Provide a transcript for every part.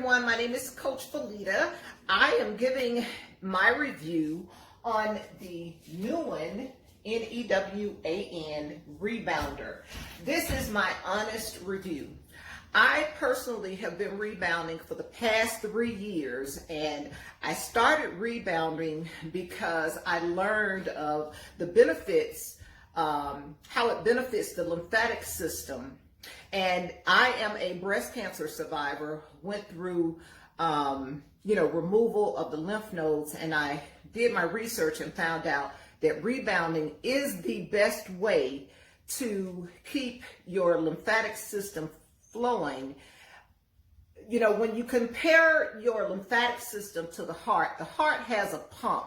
everyone, my name is Coach Felita. I am giving my review on the Newan Newan rebounder. This is my honest review. I personally have been rebounding for the past 3 years, and I started rebounding because I learned of the benefits, how it benefits the lymphatic system. And I am a breast cancer survivor, went through, removal of the lymph nodes, and I did my research and found out that rebounding is the best way to keep your lymphatic system flowing. You know, when you compare your lymphatic system to the heart has a pump.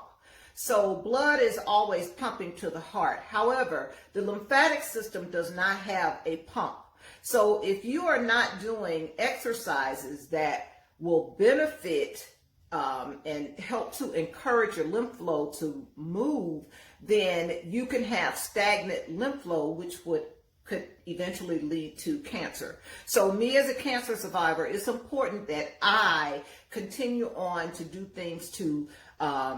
So blood is always pumping to the heart. However, the lymphatic system does not have a pump. So if you are not doing exercises that will benefit and help to encourage your lymph flow to move, then you can have stagnant lymph flow, which could eventually lead to cancer. So me as a cancer survivor, it's important that I continue on to do things to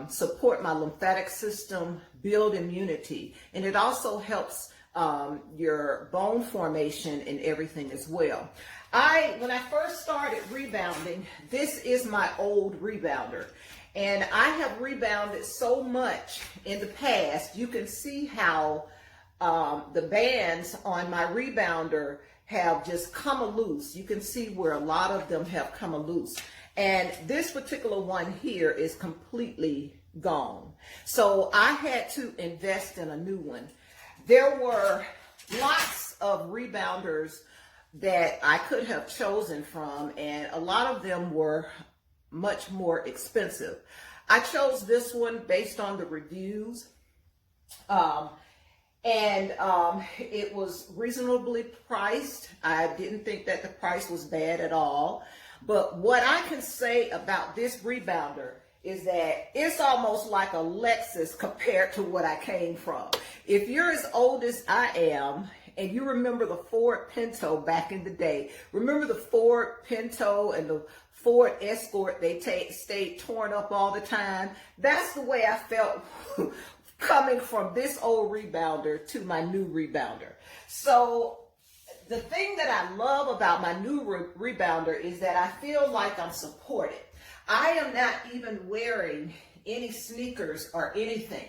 support my lymphatic system, build immunity, and it also helps your bone formation and everything as well. When I first started rebounding, this is my old rebounder, and I have rebounded so much in the past. You can see how the bands on my rebounder have just come loose. You can see where a lot of them have come loose, and this particular one here is completely gone. So I had to invest in a new one. There were lots of rebounders that I could have chosen from, and a lot of them were much more expensive. I chose this one based on the reviews, and it was reasonably priced. I didn't think that the price was bad at all. But what I can say about this rebounder is that it's almost like a Lexus compared to what I came from. If you're as old as I am, and you remember the Ford Pinto back in the day, remember the Ford Pinto and the Ford Escort, they stayed torn up all the time? That's the way I felt coming from this old rebounder to my new rebounder. So the thing that I love about my new rebounder is that I feel like I'm supported. I am not even wearing any sneakers or anything.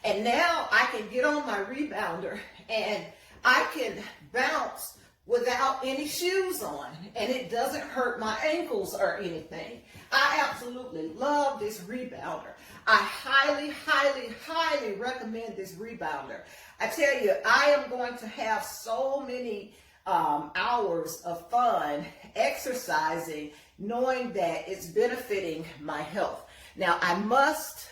And now I can get on my rebounder and I can bounce without any shoes on, and it doesn't hurt my ankles or anything. I absolutely love this rebounder. I highly, highly, highly recommend this rebounder. I tell you, I am going to have so many hours of fun exercising, knowing that it's benefiting my health. Now, I must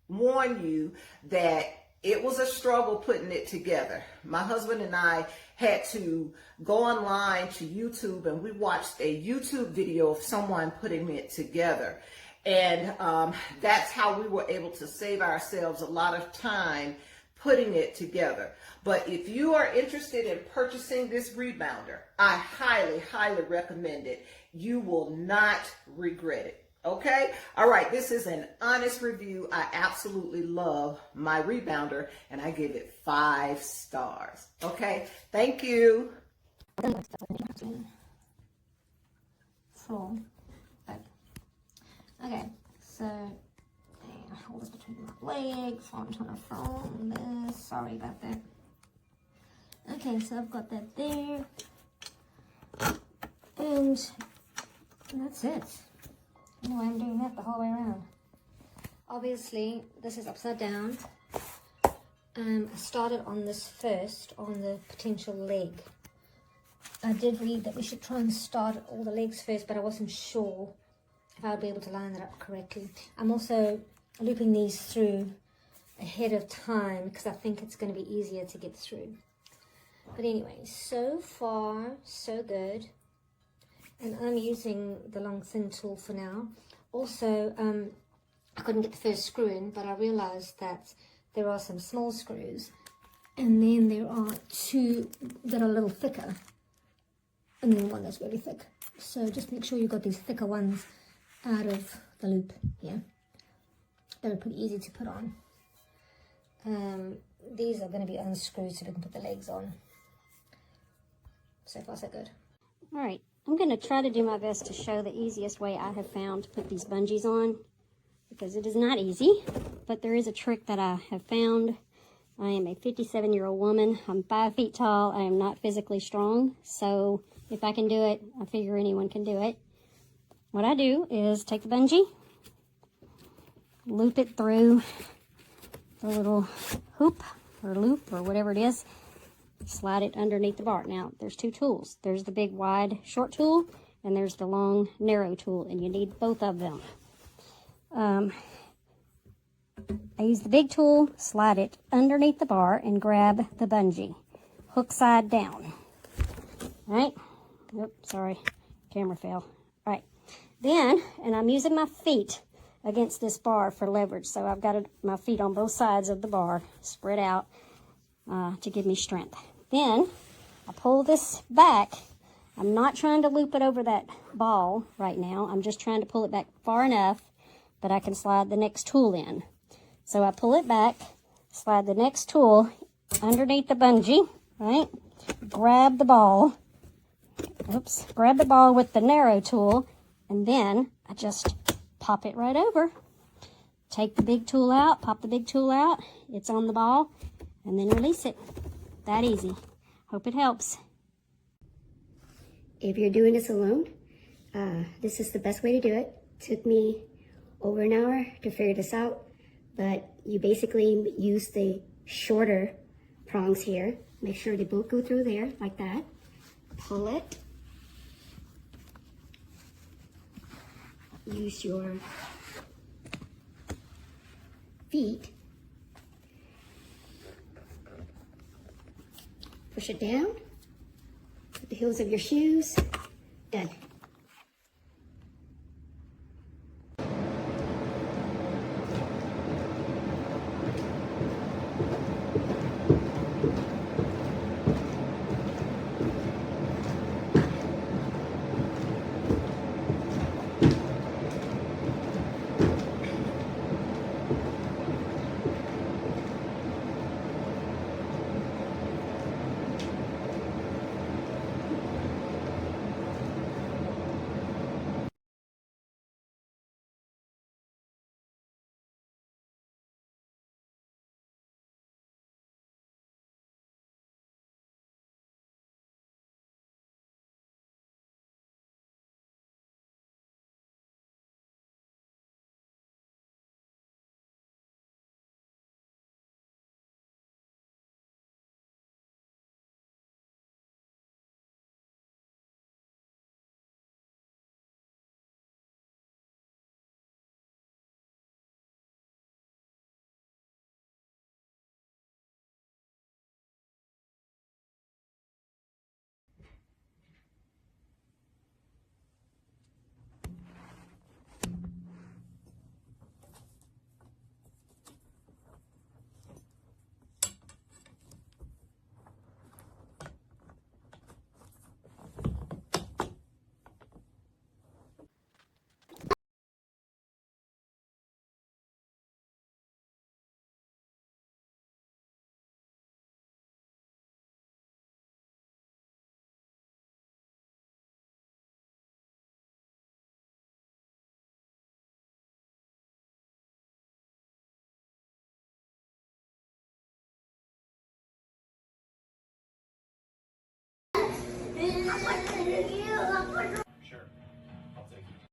warn you that it was a struggle putting it together. My husband and I had to go online to YouTube, and we watched a YouTube video of someone putting it together. And that's how we were able to save ourselves a lot of time putting it together. But if you are interested in purchasing this rebounder, I highly, highly recommend it. You will not regret it. Okay? All right, this is an honest review. I absolutely love my rebounder, and I give it 5 stars. Okay? Thank you. Okay, so I hold this between my legs while I'm trying to film this. Sorry about that. Okay, so I've got that there, and that's it. Anyway, I'm doing that the whole way around. Obviously, this is upside down. I started on this first, on the potential leg. I did read that we should try and start all the legs first, but I wasn't sure if I would be able to line that up correctly. I'm also looping these through ahead of time because I think it's going to be easier to get through. But anyway, so far, so good. And I'm using the long thin tool for now. Also, I couldn't get the first screw in, but I realized that there are some small screws, and then there are 2 that are a little thicker, and then one that's really thick. So just make sure you've got these thicker ones out of the loop here. They're pretty easy to put on. These are going to be unscrewed so we can put the legs on. So far so good. Alright, I'm going to try to do my best to show the easiest way I have found to put these bungees on, because it is not easy, but there is a trick that I have found. I am a 57-year-old woman. I'm 5 feet tall. I am not physically strong, so if I can do it, I figure anyone can do it. What I do is take the bungee, loop it through the little hoop or loop or whatever it is, slide it underneath the bar. Now, there's two tools. There's the big wide short tool, and there's the long narrow tool, and you need both of them. I use the big tool, slide it underneath the bar, and grab the bungee, hook side down. All right? Oops, sorry, camera fell. All right. Then, and I'm using my feet against this bar for leverage, so I've got my feet on both sides of the bar, spread out to give me strength. Then, I pull this back. I'm not trying to loop it over that ball right now. I'm just trying to pull it back far enough that I can slide the next tool in. So I pull it back, slide the next tool underneath the bungee, right? Grab the ball. Oops. Grab the ball with the narrow tool, and then I just pop it right over. Take the big tool out, pop the big tool out. It's on the ball, and then release it. That easy. Hope it helps. If you're doing this alone, this is the best way to do it. Took me over an hour to figure this out. But you basically use the shorter prongs here. Make sure they both go through there, like that. Pull it. Use your feet. Push it down. Put the heels of your shoes. Done.